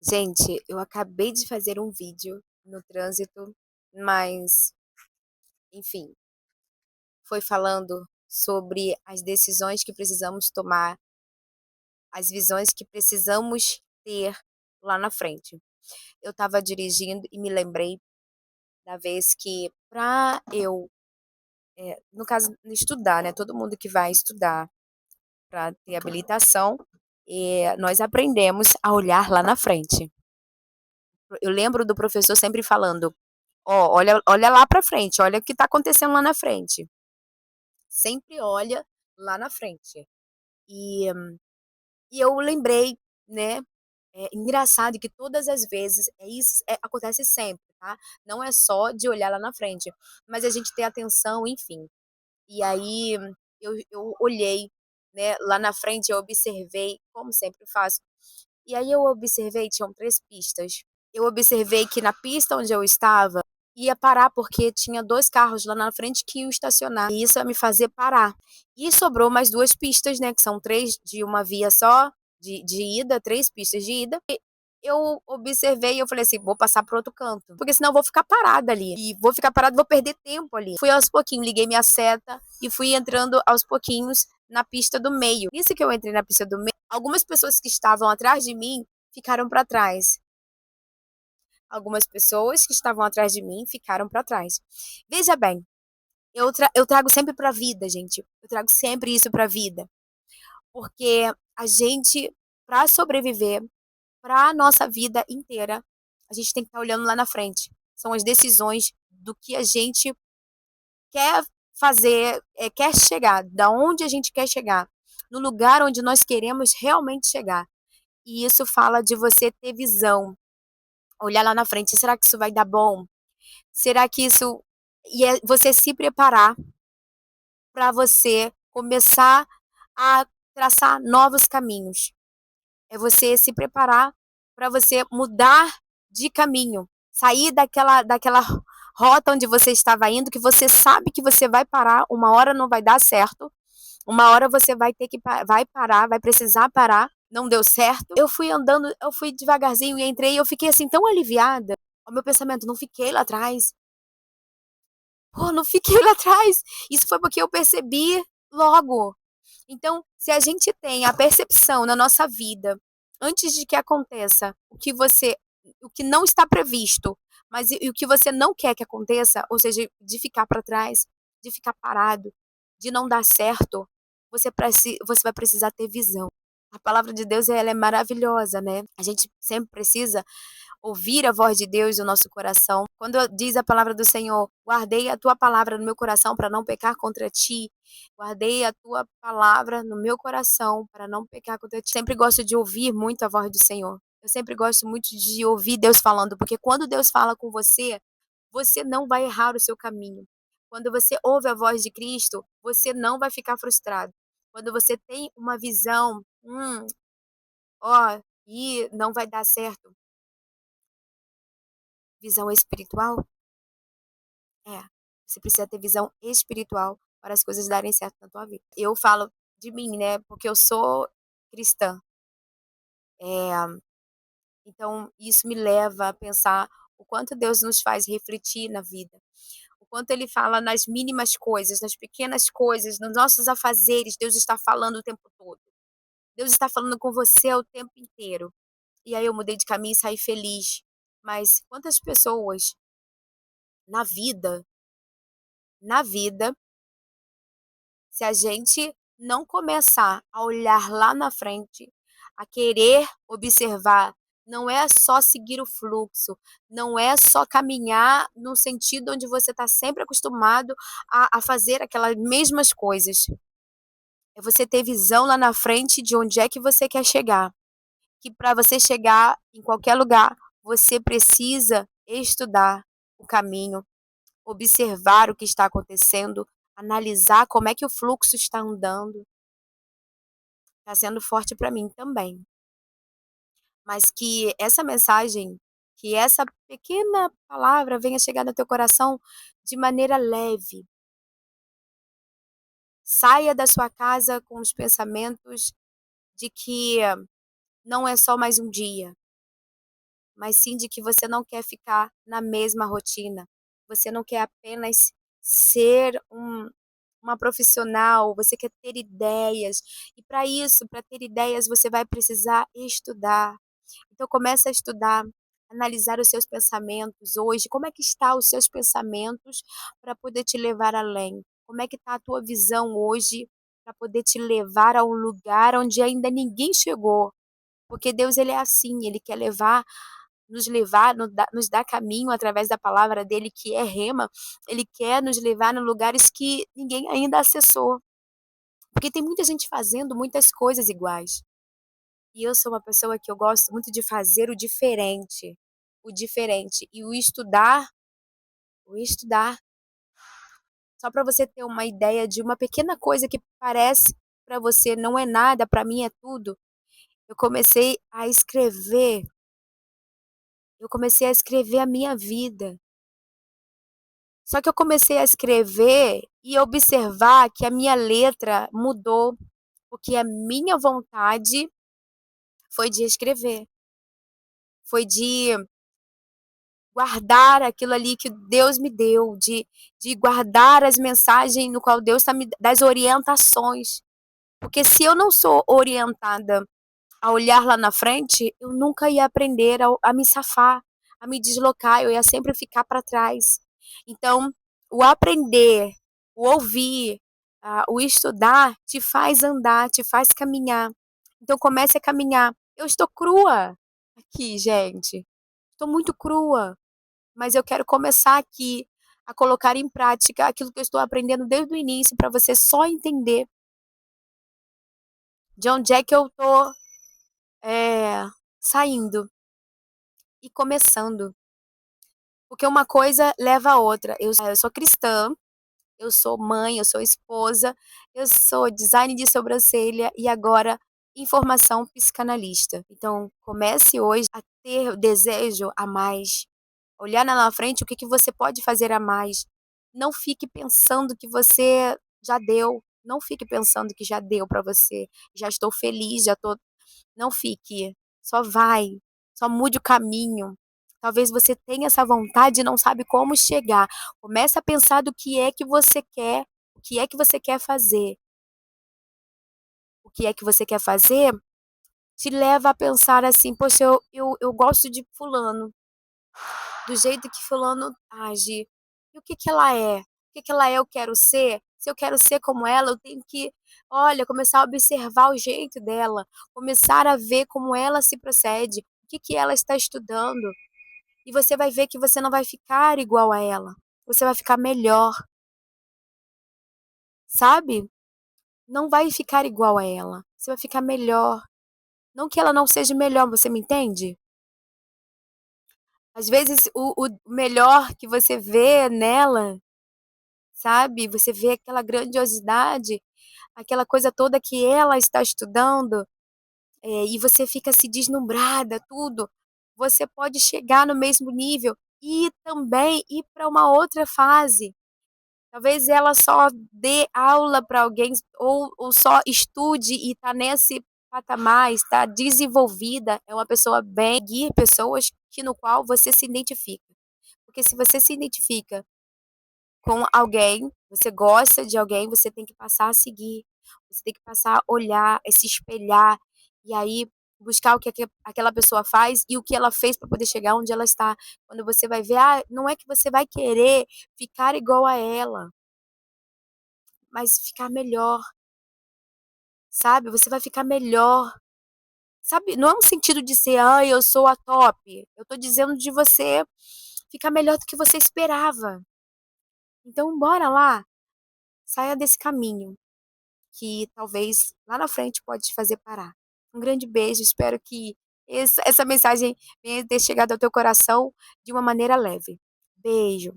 Gente, eu acabei de fazer um vídeo no trânsito, mas, enfim, foi falando sobre as decisões que precisamos tomar, as visões que precisamos ter lá na frente. Eu estava dirigindo e me lembrei da vez que para eu, no caso, estudar, né, todo mundo que vai estudar para ter habilitação, nós aprendemos a olhar lá na frente. Eu lembro do professor sempre falando: "Ó, olha lá pra frente, olha o que tá acontecendo lá na frente". Sempre olha lá na frente. E e eu lembrei, né, é engraçado que todas as vezes é isso, acontece sempre, tá, não é só de olhar lá na frente, mas a gente ter atenção, enfim. E aí eu olhei, né, lá na frente, eu observei, como sempre faço, e aí eu observei, tinham 3 pistas. Eu observei que na pista onde eu estava, ia parar, porque tinha 2 carros lá na frente que iam estacionar, e isso ia me fazer parar. E sobrou mais 2 pistas, né, que são 3 de uma via só, de ida, 3 pistas de ida. E eu observei e eu falei assim: "Vou passar para o outro canto, porque senão eu vou ficar parada ali, e vou ficar parada, vou perder tempo ali". Fui aos pouquinhos, liguei minha seta e fui entrando aos pouquinhos na pista do meio. Nisso que eu entrei na pista do meio, algumas pessoas que estavam atrás de mim ficaram para trás. Algumas pessoas que estavam atrás de mim ficaram para trás. Veja bem, eu trago sempre para a vida, gente, eu trago sempre isso para a vida, porque a gente, para sobreviver, para a nossa vida inteira, a gente tem que estar olhando lá na frente. São as decisões do que a gente quer fazer, quer chegar, da onde a gente quer chegar, no lugar onde nós queremos realmente chegar. E isso fala de você ter visão, olhar lá na frente: "Será que isso vai dar bom? Será que isso", e é você se preparar para você começar a traçar novos caminhos. É você se preparar para você mudar de caminho, sair daquela rota onde você estava indo, que você sabe que você vai parar, uma hora não vai dar certo, uma hora você vai ter que vai parar, vai precisar parar, não deu certo. Eu fui andando, eu fui devagarzinho e entrei, e eu fiquei, assim, tão aliviada. O meu pensamento: "Não fiquei lá atrás". Pô, não fiquei lá atrás. Isso foi porque eu percebi logo. Então, se a gente tem a percepção na nossa vida, antes de que aconteça o que não está previsto, mas e o que você não quer que aconteça, ou seja, de ficar para trás, de ficar parado, de não dar certo, você vai precisar ter visão. A palavra de Deus, ela é maravilhosa, né. A gente sempre precisa ouvir a voz de Deus no nosso coração. Quando diz a palavra do Senhor: "Guardei a tua palavra no meu coração para não pecar contra ti". Guardei a tua palavra no meu coração para não pecar contra ti. Sempre gosto de ouvir muito a voz do Senhor. Eu sempre gosto muito de ouvir Deus falando, porque quando Deus fala com você, você não vai errar o seu caminho. Quando você ouve a voz de Cristo, você não vai ficar frustrado. Quando você tem uma visão, ó, e não vai dar certo, visão espiritual. É, você precisa ter visão espiritual para as coisas darem certo na tua vida. Eu falo de mim, né, porque eu sou cristã, então isso me leva a pensar o quanto Deus nos faz refletir na vida, o quanto Ele fala nas mínimas coisas, nas pequenas coisas, nos nossos afazeres, Deus está falando o tempo todo. Deus está falando com você o tempo inteiro. E aí eu mudei de caminho e saí feliz. Mas quantas pessoas na vida, na vida, se a gente não começar a olhar lá na frente, a querer observar, não é só seguir o fluxo, não é só caminhar no sentido onde você está sempre acostumado a fazer aquelas mesmas coisas. É você ter visão lá na frente de onde é que você quer chegar. Que para você chegar em qualquer lugar, você precisa estudar o caminho, observar o que está acontecendo, analisar como é que o fluxo está andando. Está sendo forte para mim também. Mas que essa mensagem, que essa pequena palavra venha chegar no teu coração de maneira leve. Saia da sua casa com os pensamentos de que não é só mais um dia. mas sim de que você não quer ficar na mesma rotina. Você não quer apenas ser uma profissional, você quer ter ideias. E para isso, para ter ideias, você vai precisar estudar. Então começa a estudar, analisar os seus pensamentos hoje, como é que está os seus pensamentos para poder te levar além? Como é que está a tua visão hoje para poder te levar a um lugar onde ainda ninguém chegou? Porque Deus ele é assim, ele quer levar, nos dar caminho através da palavra dele que é rema, ele quer nos levar em lugares que ninguém ainda acessou. Porque tem muita gente fazendo muitas coisas iguais. E eu sou uma pessoa que eu gosto muito de fazer o diferente. E o estudar, só para você ter uma ideia de uma pequena coisa que parece para você não é nada, para mim é tudo. Eu comecei a escrever, eu comecei a escrever a minha vida. Só que eu comecei a escrever e observar que a minha letra mudou, porque a minha vontade foi de escrever, foi de guardar aquilo ali que Deus me deu, de guardar as mensagens no qual Deus está me das orientações. Porque se eu não sou orientada a olhar lá na frente, eu nunca ia aprender a me safar, a me deslocar, eu ia sempre ficar para trás. Então, o aprender, o ouvir, o estudar te faz andar, te faz caminhar. Então comece a caminhar. Eu estou crua aqui, gente. Estou muito crua, mas eu quero começar aqui a colocar em prática aquilo que eu estou aprendendo desde o início para você só entender de onde é que eu tô, saindo e começando. Porque uma coisa leva a outra. Eu sou cristã, eu sou mãe, eu sou esposa, eu sou design de sobrancelha e agora informação psicanalista. Então, comece hoje a ter desejo a mais. Olhar lá na frente o que que você pode fazer a mais. Não fique pensando que você já deu. Não fique pensando que já deu para você. Já estou feliz, já tô. Não fique. Só vai. Só mude o caminho. Talvez você tenha essa vontade e não sabe como chegar. Comece a pensar do que é que você quer, o que é que você quer fazer. O que é que você quer fazer te leva a pensar assim: "Poxa, eu gosto de fulano, do jeito que fulano age. E o que que ela é? O que que ela é eu quero ser? Se eu quero ser como ela, eu tenho que, olha, começar a observar o jeito dela, começar a ver como ela se procede, o que que ela está estudando. E você vai ver que você não vai ficar igual a ela, você vai ficar melhor, sabe? Não vai ficar igual a ela, você vai ficar melhor. Não que ela não seja melhor, você me entende? Às vezes o melhor que você vê nela, sabe, você vê aquela grandiosidade, aquela coisa toda que ela está estudando, e você fica assim deslumbrada, tudo. Você pode chegar no mesmo nível e também ir para uma outra fase. Talvez ela só dê aula para alguém ou só estude e está nesse patamar, está desenvolvida, é uma pessoa bem, seguir pessoas que no qual você se identifica. Porque se você se identifica com alguém, você gosta de alguém, você tem que passar a seguir, você tem que passar a olhar, a se espelhar, e aí buscar o que aquela pessoa faz e o que ela fez para poder chegar onde ela está. Quando você vai ver, não é que você vai querer ficar igual a ela, mas ficar melhor, sabe? Você vai ficar melhor. Sabe, não é um sentido de ser: "Ai, eu sou a top". Eu tô dizendo de você ficar melhor do que você esperava. Então bora lá, saia desse caminho, que talvez lá na frente pode te fazer parar. Um grande beijo, espero que essa mensagem venha ter chegado ao teu coração de uma maneira leve. Beijo.